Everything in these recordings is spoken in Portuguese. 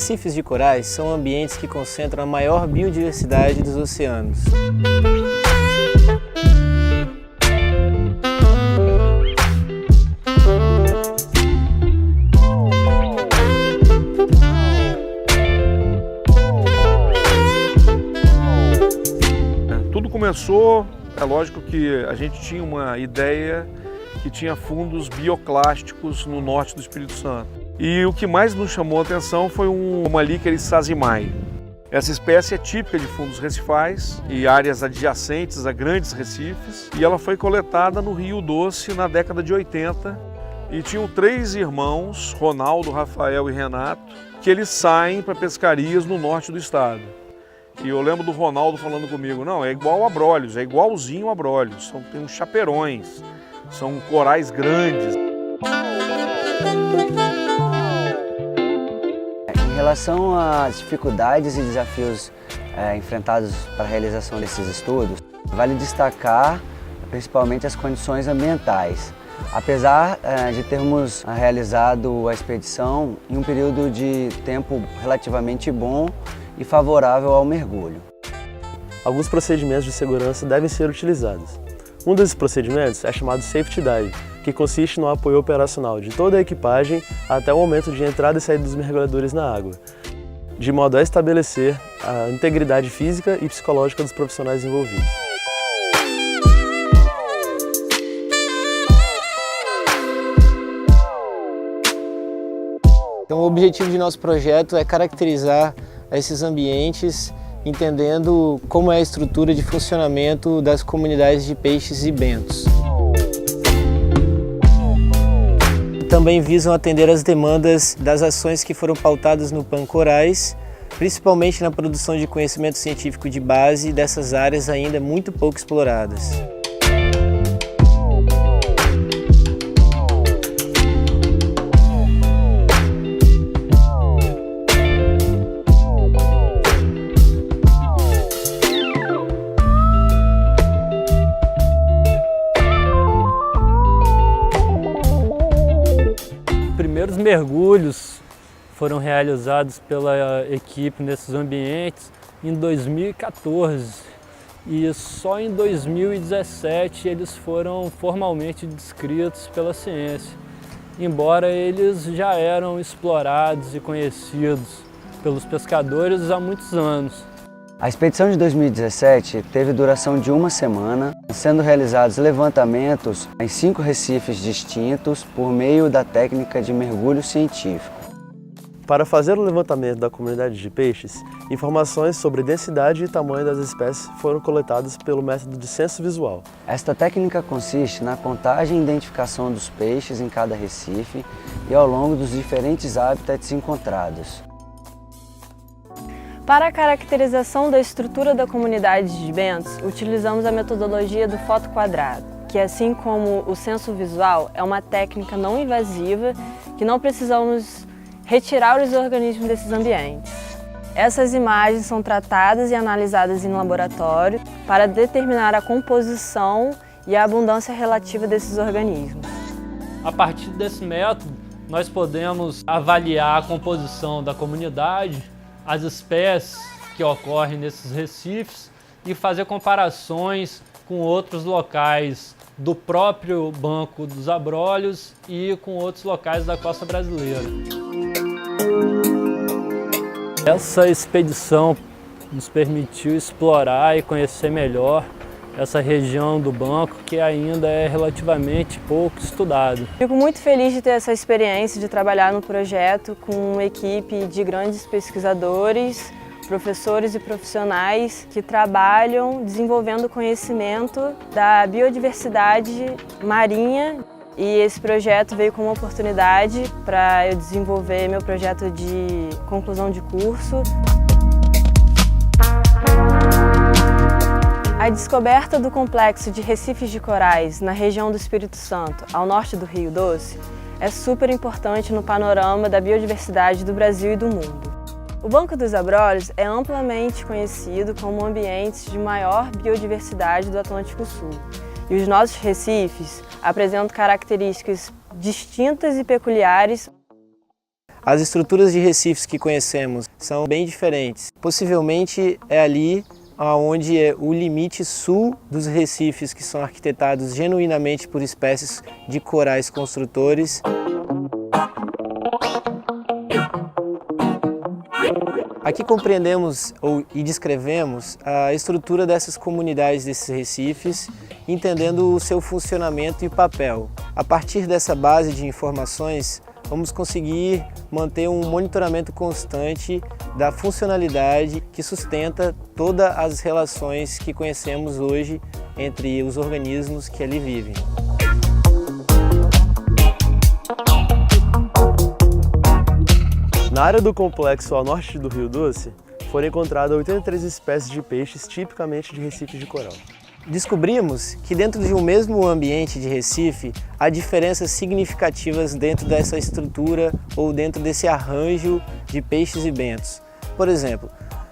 recifes de corais são ambientes que concentram a maior biodiversidade dos oceanos. Tudo começou, é lógico que a gente tinha uma ideia que tinha fundos bioclásticos no norte do Espírito Santo. E o que mais nos chamou a atenção foi uma Líqueris sazimai. Essa espécie é típica de fundos recifais e áreas adjacentes a grandes recifes, e ela foi coletada no Rio Doce na década de 80, e tinham 3 irmãos, Ronaldo, Rafael e Renato, que eles saem para pescarias no norte do estado. E eu lembro do Ronaldo falando comigo, não, é igual a Abrolhos, é igualzinho a Abrolhos, tem uns chaperões, são corais grandes. Em relação às dificuldades e desafios enfrentados para a realização desses estudos, vale destacar principalmente as condições ambientais. Apesar de termos realizado a expedição em um período de tempo relativamente bom e favorável ao mergulho. Alguns procedimentos de segurança devem ser utilizados. Um desses procedimentos é chamado Safety Dive, que consiste no apoio operacional de toda a equipagem até o momento de entrada e saída dos mergulhadores na água, de modo a estabelecer a integridade física e psicológica dos profissionais envolvidos. Então, o objetivo de nosso projeto é caracterizar esses ambientes, entendendo como é a estrutura de funcionamento das comunidades de peixes e bentos. Também visam atender às demandas das ações que foram pautadas no PAN Corais, principalmente na produção de conhecimento científico de base dessas áreas ainda muito pouco exploradas. Os primeiros mergulhos foram realizados pela equipe nesses ambientes em 2014 e só em 2017 eles foram formalmente descritos pela ciência, embora eles já eram explorados e conhecidos pelos pescadores há muitos anos. A expedição de 2017 teve duração de 1 semana, sendo realizados levantamentos em 5 recifes distintos por meio da técnica de mergulho científico. Para fazer o levantamento da comunidade de peixes, informações sobre densidade e tamanho das espécies foram coletadas pelo método de censo visual. Esta técnica consiste na contagem e identificação dos peixes em cada recife e ao longo dos diferentes hábitats encontrados. Para a caracterização da estrutura da comunidade de bentos, utilizamos a metodologia do fotoquadrado, que assim como o censo visual, é uma técnica não invasiva que não precisamos retirar os organismos desses ambientes. Essas imagens são tratadas e analisadas em laboratório para determinar a composição e a abundância relativa desses organismos. A partir desse método, nós podemos avaliar a composição da comunidade, as espécies que ocorrem nesses recifes e fazer comparações com outros locais do próprio Banco dos Abrolhos e com outros locais da costa brasileira. Essa expedição nos permitiu explorar e conhecer melhor essa região do banco que ainda é relativamente pouco estudada. Fico muito feliz de ter essa experiência de trabalhar no projeto com uma equipe de grandes pesquisadores, professores e profissionais que trabalham desenvolvendo conhecimento da biodiversidade marinha, e esse projeto veio como uma oportunidade para eu desenvolver meu projeto de conclusão de curso. A descoberta do complexo de recifes de corais na região do Espírito Santo, ao norte do Rio Doce, é super importante no panorama da biodiversidade do Brasil e do mundo. O Banco dos Abrolhos é amplamente conhecido como ambientes de maior biodiversidade do Atlântico Sul, e os nossos recifes apresentam características distintas e peculiares. As estruturas de recifes que conhecemos são bem diferentes. Possivelmente é ali onde é o limite sul dos recifes que são arquitetados genuinamente por espécies de corais construtores. Aqui compreendemos e descrevemos a estrutura dessas comunidades, desses recifes, entendendo o seu funcionamento e papel. A partir dessa base de informações, vamos conseguir manter um monitoramento constante da funcionalidade que sustenta todas as relações que conhecemos hoje entre os organismos que ali vivem. Na área do complexo ao norte do Rio Doce, foram encontradas 83 espécies de peixes tipicamente de recifes de coral. Descobrimos que dentro de um mesmo ambiente de recife, há diferenças significativas dentro dessa estrutura ou dentro desse arranjo de peixes e bentos. Por exemplo,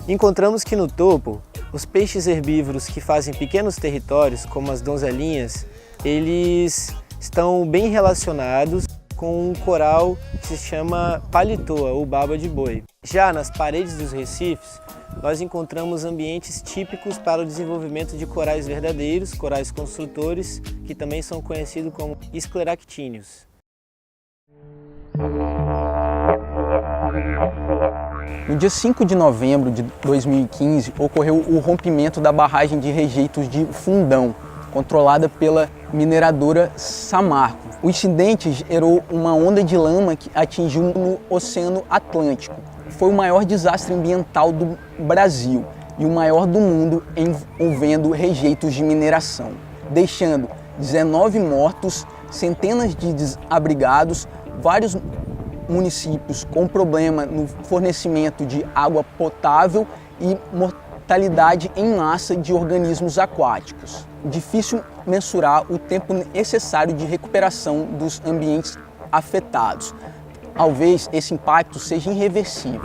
encontramos que no topo, os peixes herbívoros que fazem pequenos territórios, como as donzelinhas, eles estão bem relacionados com um coral que se chama palitoa, ou baba de boi. Já nas paredes dos recifes, nós encontramos ambientes típicos para o desenvolvimento de corais verdadeiros, corais construtores, que também são conhecidos como escleractíneos. No dia 5 de novembro de 2015, ocorreu o rompimento da barragem de rejeitos de Fundão, controlada pela mineradora Samarco. O incidente gerou uma onda de lama que atingiu no Oceano Atlântico. Foi o maior desastre ambiental do Brasil e o maior do mundo envolvendo rejeitos de mineração, deixando 19 mortos, centenas de desabrigados, vários municípios com problema no fornecimento de água potável e mortalidade em massa de organismos aquáticos. Difícil mensurar o tempo necessário de recuperação dos ambientes afetados. Talvez esse impacto seja irreversível.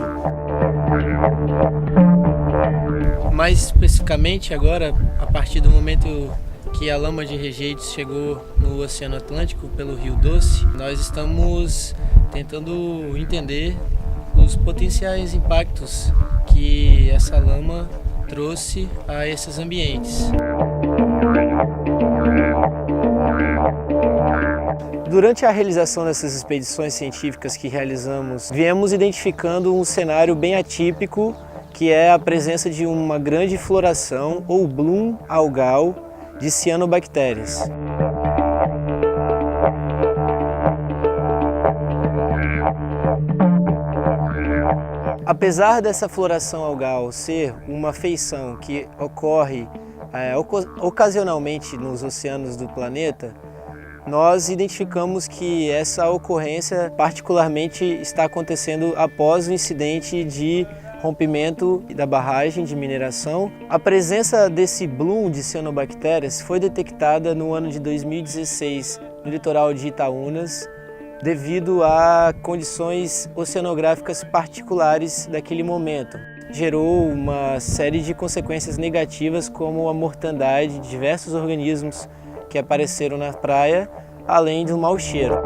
Mais especificamente agora, a partir do momento que a lama de rejeitos chegou no Oceano Atlântico pelo Rio Doce, nós estamos tentando entender os potenciais impactos que essa lama trouxe a esses ambientes. Durante a realização dessas expedições científicas que realizamos, viemos identificando um cenário bem atípico, que é a presença de uma grande floração ou bloom algal de cianobactérias. Apesar dessa floração algal ser uma feição que ocorre ocasionalmente nos oceanos do planeta, nós identificamos que essa ocorrência particularmente está acontecendo após o incidente de rompimento da barragem de mineração. A presença desse bloom de cianobactérias foi detectada no ano de 2016 no litoral de Itaúnas, devido a condições oceanográficas particulares daquele momento. Gerou uma série de consequências negativas, como a mortandade de diversos organismos que apareceram na praia, além do mau cheiro.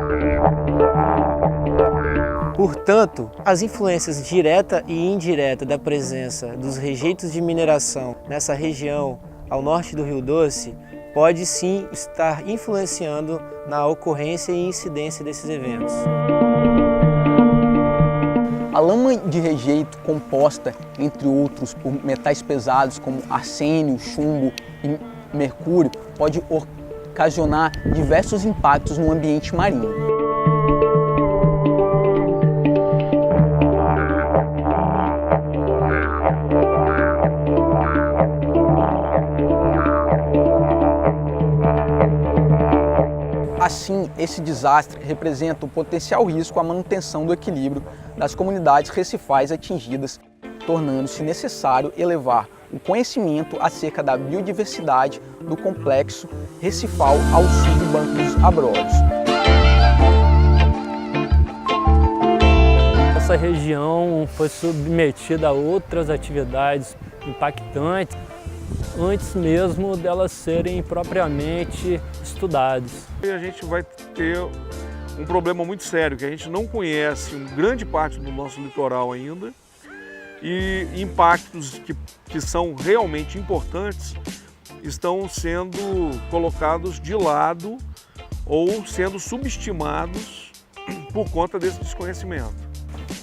Portanto, as influências direta e indireta da presença dos rejeitos de mineração nessa região ao norte do Rio Doce pode sim estar influenciando na ocorrência e incidência desses eventos. A lama de rejeito, composta, entre outros, por metais pesados como arsênio, chumbo e mercúrio, pode ocasionar diversos impactos no ambiente marinho. Assim, esse desastre representa um potencial risco à manutenção do equilíbrio das comunidades recifais atingidas, tornando-se necessário elevar o conhecimento acerca da biodiversidade do complexo recifal ao sul do Banco dos Abrolhos. Essa região foi submetida a outras atividades impactantes, antes mesmo delas serem propriamente estudadas. E a gente vai ter um problema muito sério, que a gente não conhece em grande parte do nosso litoral ainda, e impactos que são realmente importantes estão sendo colocados de lado ou sendo subestimados por conta desse desconhecimento.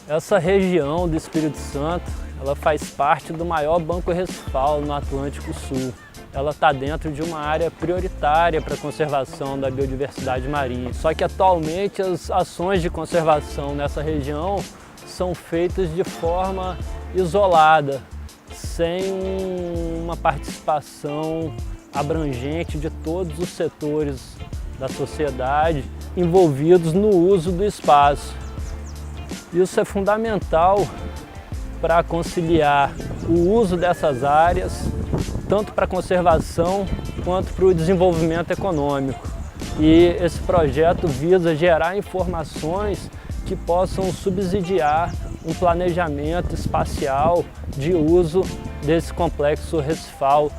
Essa região do Espírito Santo, ela faz parte do maior banco recifal no Atlântico Sul. Ela está dentro de uma área prioritária para a conservação da biodiversidade marinha. Só que atualmente as ações de conservação nessa região são feitas de forma isolada, sem uma participação abrangente de todos os setores da sociedade envolvidos no uso do espaço. Isso é fundamental para conciliar o uso dessas áreas, tanto para a conservação quanto para o desenvolvimento econômico. E esse projeto visa gerar informações que possam subsidiar um planejamento espacial de uso desse complexo recifal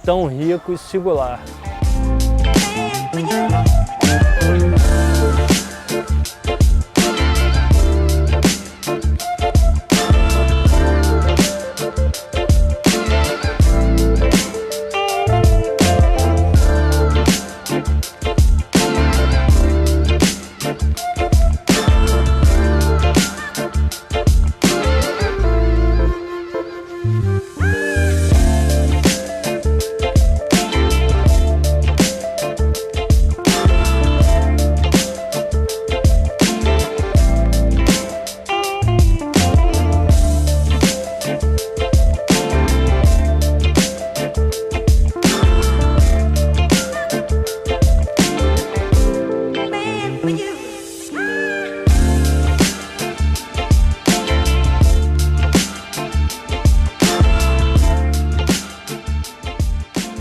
tão rico e singular.